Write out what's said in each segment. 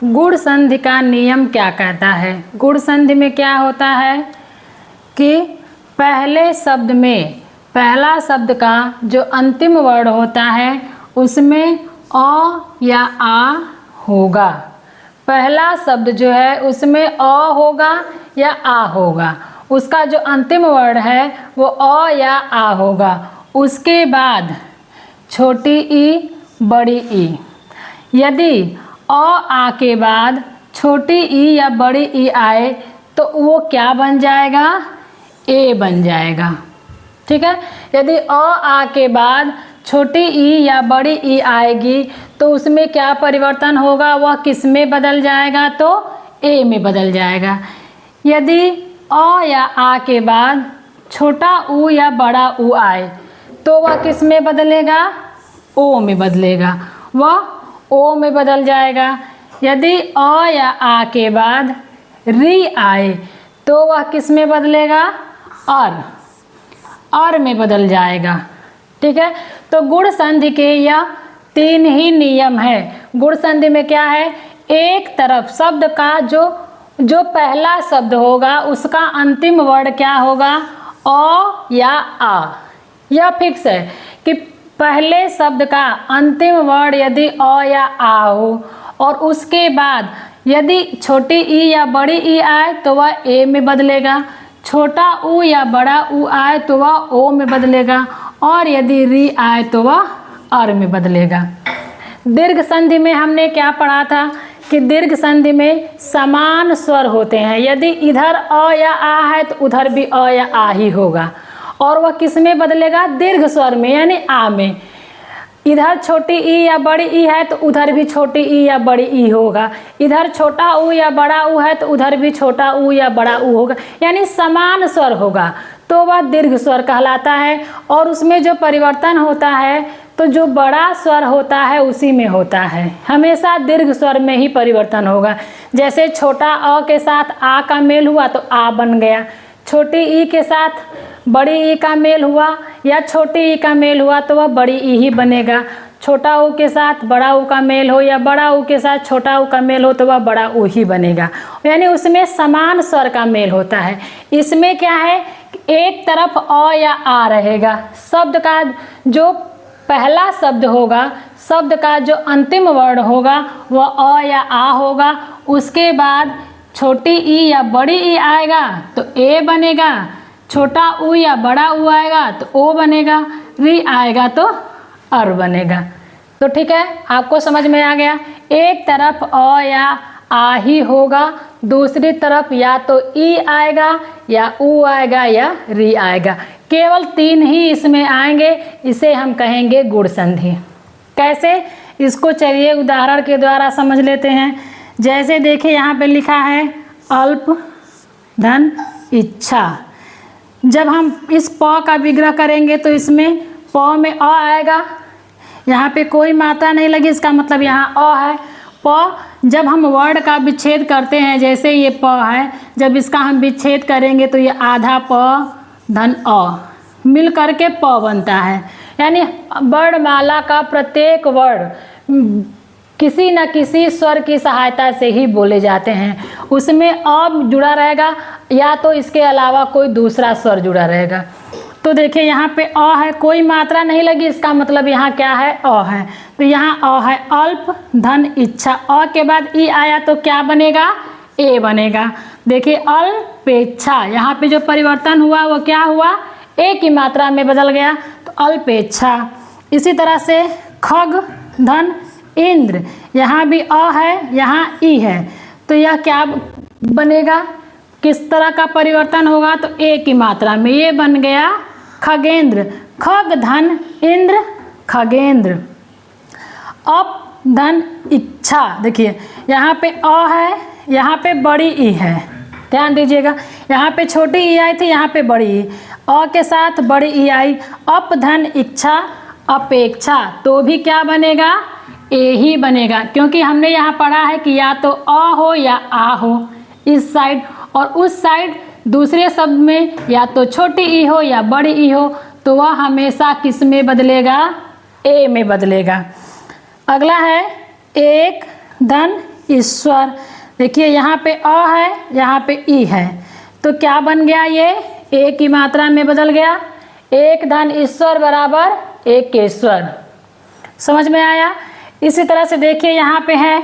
गुण संधि का नियम क्या कहता है? गुण संधि में क्या होता है कि पहले शब्द में पहला शब्द का जो अंतिम वर्ण होता है उसमें अ या आ होगा। पहला शब्द जो है उसमें अ होगा या आ होगा, उसका जो अंतिम वर्ण है वो अ या आ होगा। उसके बाद छोटी ई बड़ी ई। यदि अ आ के बाद छोटी ई या बड़ी ई आए तो वो क्या बन जाएगा? ए बन जाएगा। ठीक है, यदि अ आ के बाद छोटी ई या बड़ी ई आएगी तो उसमें क्या परिवर्तन होगा? वह किस में बदल जाएगा? तो ए में बदल जाएगा। यदि अ या आ के बाद छोटा ऊ या बड़ा ऊ आए तो वह किस में बदलेगा? ओ में बदलेगा, वह ओ में बदल जाएगा। यदि अ या आ के बाद री आए तो वह किस में बदलेगा? और में बदल जाएगा। ठीक है, तो गुण संधि के यह 3 ही नियम है। गुण संधि में क्या है? एक तरफ शब्द का जो पहला शब्द होगा उसका अंतिम वर्ण क्या होगा? अ या आ। यह फिक्स है कि पहले शब्द का अंतिम वर्ण यदि अ या आ हो और उसके बाद यदि छोटी ई या बड़ी ई आए तो वह ए में बदलेगा, छोटा ऊ या बड़ा ऊ आए तो वह ओ में बदलेगा, और यदि री आए तो वह अर में बदलेगा। दीर्घ संधि में हमने क्या पढ़ा था कि दीर्घ संधि में समान स्वर होते हैं। यदि इधर अ या आ है तो उधर भी अ या आ ही होगा, और वह किस में बदलेगा? दीर्घ स्वर में यानी आ में। इधर छोटी ई या बड़ी ई है तो उधर भी छोटी ई या बड़ी ई होगा, इधर छोटा ऊ या बड़ा ऊ है तो उधर भी छोटा ऊ या बड़ा ऊ होगा, यानी समान स्वर होगा तो वह दीर्घ स्वर कहलाता है। और उसमें जो परिवर्तन होता है तो जो बड़ा स्वर होता है उसी में होता है, हमेशा दीर्घ स्वर में ही परिवर्तन होगा। जैसे छोटा अ के साथ आ का मेल हुआ तो आ बन गया, छोटी ई के साथ बड़ी ई का मेल हुआ या छोटी ई का मेल हुआ तो वह बड़ी ई ही बनेगा। छोटा ऊ के साथ बड़ा ऊ का मेल हो या बड़ा ऊ के साथ छोटा ऊ का मेल हो तो वह बड़ा ऊ ही बनेगा, यानी उसमें समान स्वर का मेल होता है। इसमें क्या है, एक तरफ अ या आ रहेगा, शब्द का जो पहला शब्द होगा, शब्द का जो अंतिम वर्ण होगा वह अ या आ होगा। उसके बाद छोटी ई या बड़ी ई आएगा तो ए बनेगा, छोटा ऊ या बड़ा ऊ आएगा तो ओ बनेगा, री आएगा तो अर बनेगा। तो ठीक है, आपको समझ में आ गया। एक तरफ अ या आ ही होगा, दूसरी तरफ या तो ई आएगा या ऊ आएगा या री आएगा। केवल 3 ही इसमें आएंगे, इसे हम कहेंगे गुण संधि। कैसे? इसको चलिए उदाहरण के द्वारा समझ लेते हैं। जैसे देखिए यहाँ पे लिखा है अल्प धन इच्छा। जब हम इस प का विग्रह करेंगे तो इसमें प में अ आएगा, यहाँ पे कोई मात्रा नहीं लगी, इसका मतलब यहाँ अ है। प जब हम वर्ण का विच्छेद करते हैं, जैसे ये प है, जब इसका हम विच्छेद करेंगे तो ये आधा प धन अ मिल करके प बनता है। यानी वर्णमाला का प्रत्येक वर्ण किसी न किसी स्वर की सहायता से ही बोले जाते हैं। उसमें अ जुड़ा रहेगा या तो इसके अलावा कोई दूसरा स्वर जुड़ा रहेगा। तो देखिए यहाँ पे अ है, कोई मात्रा नहीं लगी, इसका मतलब यहाँ क्या है? अ है। तो यहाँ अ है, अल्प धन इच्छा। अ के बाद ई आया तो क्या बनेगा? ए बनेगा। देखिए अल्पेच्छा, यहाँ पे जो परिवर्तन हुआ वो क्या हुआ? ए की मात्रा में बदल गया तो अल्पेच्छा। इसी तरह से खग धन इंद्र, यहाँ भी अ है, यहाँ ई है, तो यह क्या बनेगा? किस तरह का परिवर्तन होगा? तो ए की मात्रा में, ये बन गया खगेंद्र। खग धन इंद्र खगेंद्र। अप धन इच्छा, देखिए यहाँ पे अ है, यहाँ पे बड़ी ई है, ध्यान दीजिएगा। यहाँ पे छोटी ई आई थी, यहाँ पे बड़ी ई, अ के साथ बड़ी ई आई। अप धन इच्छा अपेक्षा, तो भी क्या बनेगा? ए ही बनेगा, क्योंकि हमने यहाँ पढ़ा है कि या तो अ हो या आ हो इस साइड, और उस साइड दूसरे शब्द में या तो छोटी ई हो या बड़ी ई हो, तो वह हमेशा किस में बदलेगा? ए में बदलेगा। अगला है एक धन ईश्वर। देखिए यहाँ पे अ है, यहाँ पे ई है, तो क्या बन गया, ये ए की मात्रा में बदल गया। एक धन ईश्वर बराबर एक केश्वर। समझ में आया। इसी तरह से देखिए यहाँ पे है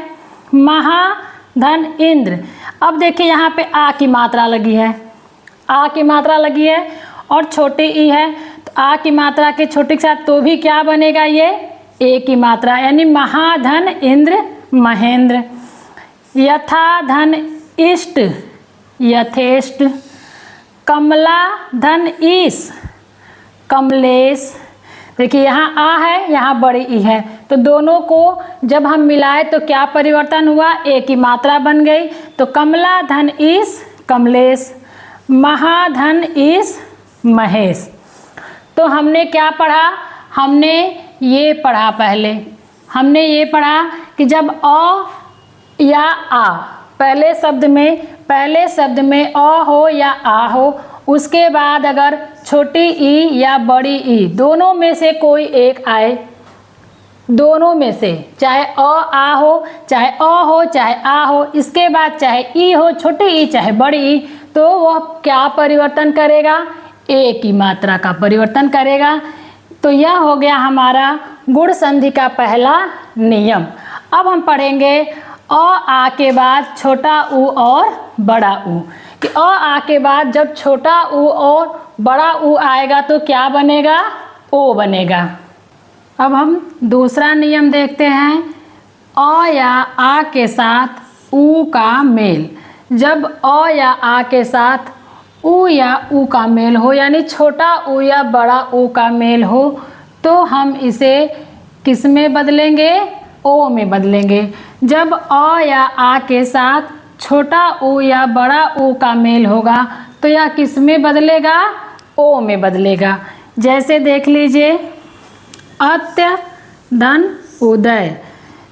महाधन इंद्र। अब देखिए यहाँ पे आ की मात्रा लगी है, आ की मात्रा लगी है और छोटी ई है, तो आ की मात्रा के छोटी के साथ तो भी क्या बनेगा, ये ए की मात्रा, यानी महाधन इंद्र महेंद्र। यथा धन इष्ट यथेष्ट। कमला धन ईश कमलेश। देखिए यहाँ आ है, यहाँ बड़ी ई है, तो दोनों को जब हम मिलाए तो क्या परिवर्तन हुआ, ए की मात्रा बन गई, तो कमला धन ईश कमलेश, महाधन ईश महेश। तो हमने क्या पढ़ा, हमने ये पढ़ा, पहले हमने ये पढ़ा कि जब अ या आ पहले शब्द में अ हो या आ हो, उसके बाद अगर छोटी ई या बड़ी ई दोनों में से कोई एक आए, दोनों में से चाहे अ आ हो, चाहे अ हो, चाहे आ हो, इसके बाद चाहे ई हो, छोटी ई चाहे बड़ी ई, तो वह क्या परिवर्तन करेगा, ए की मात्रा का परिवर्तन करेगा। तो यह हो गया हमारा गुण संधि का पहला नियम। अब हम पढ़ेंगे अ आ के बाद छोटा ऊ और बड़ा ऊ, कि अ आ के बाद जब छोटा ऊ और बड़ा ऊ आएगा तो क्या बनेगा, ओ बनेगा। अब हम दूसरा नियम देखते हैं, अ या आ के साथ ऊ का मेल। जब अ या आ के साथ ऊ या ऊ का मेल हो, यानी छोटा ऊ या बड़ा ऊ का मेल हो, तो हम इसे किस में बदलेंगे, ओ में बदलेंगे। जब अ या आ के साथ छोटा ऊ या बड़ा ऊ का मेल होगा तो यह किस में बदलेगा, ओ में बदलेगा। जैसे देख लीजिए, अत्य धन उदय।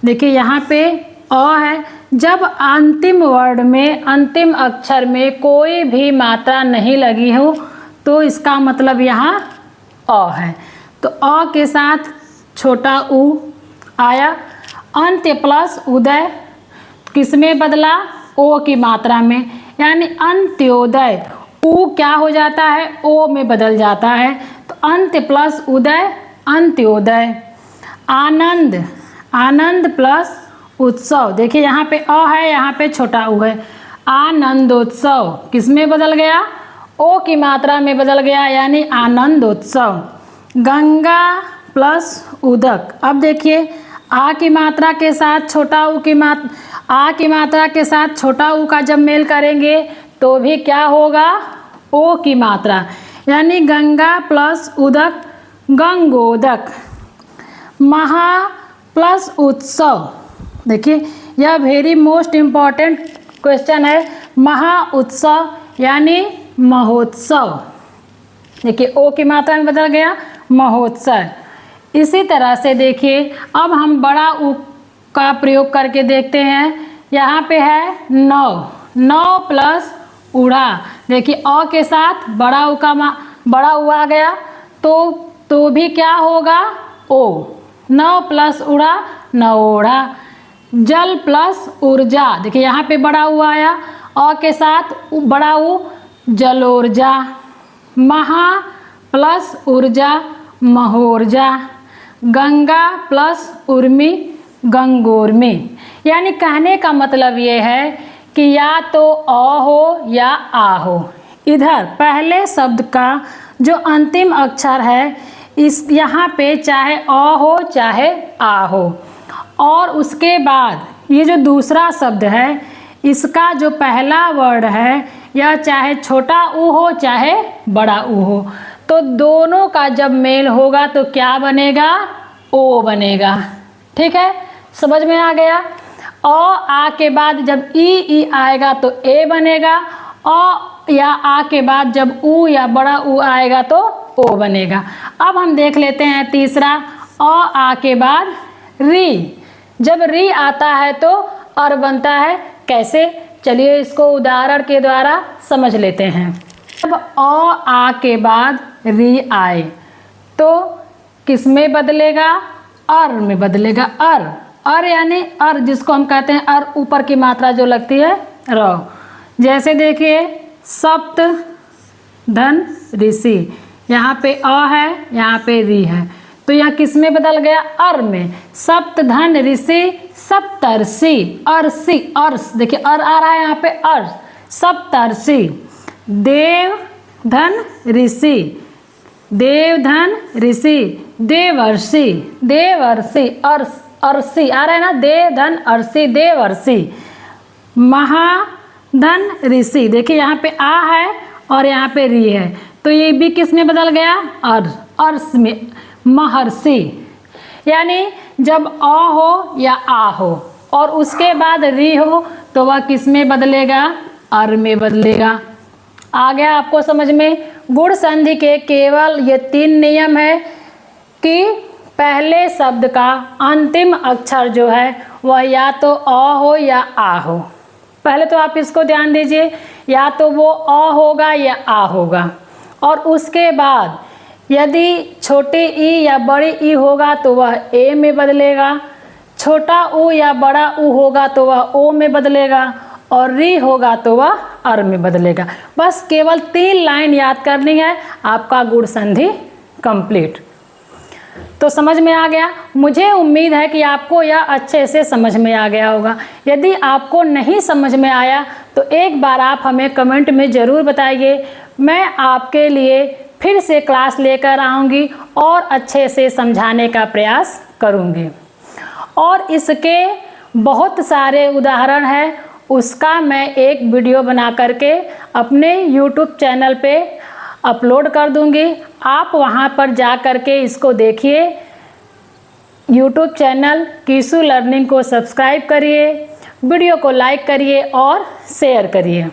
देखिए यहाँ पे अ है, जब अंतिम वर्ण में, अंतिम अक्षर में कोई भी मात्रा नहीं लगी हो तो इसका मतलब यहाँ अ है। तो अ के साथ छोटा ऊ आया, अंत्य प्लस उदय किस में बदला, ओ की मात्रा में, यानी अंत्योदय। ऊ क्या हो जाता है, ओ में बदल जाता है, तो अंत्य प्लस उदय अंत्योदय। आनंद, आनंद प्लस उत्सव। देखिए यहाँ पे अ है, यहाँ पे छोटा ऊ है, आनंदोत्सव किस में बदल गया, ओ की मात्रा में बदल गया, यानी आनंदोत्सव। गंगा प्लस उदक। अब देखिए आ की मात्रा के साथ छोटा ऊ की आ की मात्रा के साथ छोटा ऊ का जब मेल करेंगे तो भी क्या होगा, ओ की मात्रा, यानी गंगा प्लस उदक गंगोदक। महा प्लस उत्सव। देखिए यह वेरी मोस्ट इम्पॉर्टेंट क्वेश्चन है, महा उत्सव यानी महोत्सव। देखिए ओ की मात्रा में बदल गया, महोत्सव। इसी तरह से देखिए अब हम बड़ा ऊ का प्रयोग करके देखते हैं। यहाँ पे है नौ, नौ प्लस उड़ा। देखिए अ के साथ बड़ा ऊ का बड़ा ऊ आ गया तो भी क्या होगा, ओ। नौ प्लस उड़ा नौड़ा। जल प्लस ऊर्जा। देखिए यहाँ पे बड़ा ऊ आया, अ के साथ बड़ा ऊ जलोर्जा। महा प्लस ऊर्जा महोर्जा। गंगा प्लस उर्मी गंगोर्मी। यानी कहने का मतलब ये है कि या तो अ हो या आ हो। इधर पहले शब्द का जो अंतिम अक्षर है, इस यहाँ पे चाहे अ हो चाहे आ हो, और उसके बाद ये जो दूसरा शब्द है इसका जो पहला वर्ड है यह चाहे छोटा ऊ हो चाहे बड़ा ऊ हो, तो दोनों का जब मेल होगा तो क्या बनेगा, ओ बनेगा। ठीक है, समझ में आ गया। अ आ के बाद जब ई आएगा तो ए बनेगा, अ या आ के बाद जब ऊ या बड़ा ऊ आएगा तो ओ बनेगा। अब हम देख लेते हैं तीसरा, अ आ के बाद री। जब री आता है तो और बनता है, कैसे, चलिए इसको उदाहरण के द्वारा समझ लेते हैं। जब अ आ के बाद री आए तो किस में बदलेगा, अर में बदलेगा, अर। अर यानी अर, जिसको हम कहते हैं अर, ऊपर की मात्रा जो लगती है र। जैसे देखिए सप्त धन ऋषि, यहाँ पे अ है, यहाँ पे री है, तो यहाँ किस में बदल गया? अर में। सप्त धन ऋषि सप्तर्षि, अर्षि, अर्ष, देखिए अर आ रहा है यहाँ पे अर्ष, सप्तर्षि। देव धन ऋषि, देव धन ऋषि, देवर्षि, देवर्षि, अर्ष, अर्षि आ रहा है ना, देव धन अर्षि, देवर्षि। महाधन ऋषि, देखिए यहाँ पे आ है और यहाँ पे री है, तो ये भी किस में बदल गया? अर्ष, अर्ष में। महर्षि, यानी जब अ हो या आ हो और उसके बाद री हो तो वह किस में बदलेगा? अर में बदलेगा। आ गया आपको समझ में? गुण संधि के केवल ये 3 नियम है कि पहले शब्द का अंतिम अक्षर जो है वह या तो अ हो या आ हो। पहले तो आप इसको ध्यान दीजिए, या तो वो अ होगा या आ होगा, और उसके बाद यदि छोटी ई या बड़ी ई होगा तो वह ए में बदलेगा, छोटा ऊ या बड़ा ऊ होगा तो वह ओ में बदलेगा, और री होगा तो वह अर में बदलेगा। बस केवल 3 लाइन याद करनी है, आपका गुण संधि कंप्लीट। तो समझ में आ गया? मुझे उम्मीद है कि आपको यह अच्छे से समझ में आ गया होगा। यदि आपको नहीं समझ में आया तो एक बार आप हमें कमेंट में ज़रूर बताइए, मैं आपके लिए फिर से क्लास लेकर आऊँगी और अच्छे से समझाने का प्रयास करूँगी। और इसके बहुत सारे उदाहरण हैं, उसका मैं एक वीडियो बना करके अपने YouTube चैनल पे अपलोड कर दूँगी। आप वहाँ पर जा कर के इसको देखिए। YouTube चैनल कीसू लर्निंग को सब्सक्राइब करिए, वीडियो को लाइक करिए और शेयर करिए।